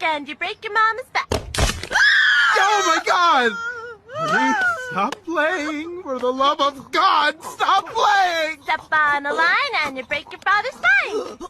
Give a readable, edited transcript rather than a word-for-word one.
and you break your mama's back. Oh my God! Honey, stop playing! For the love of God, stop playing! Step on a line and you break your father's spine.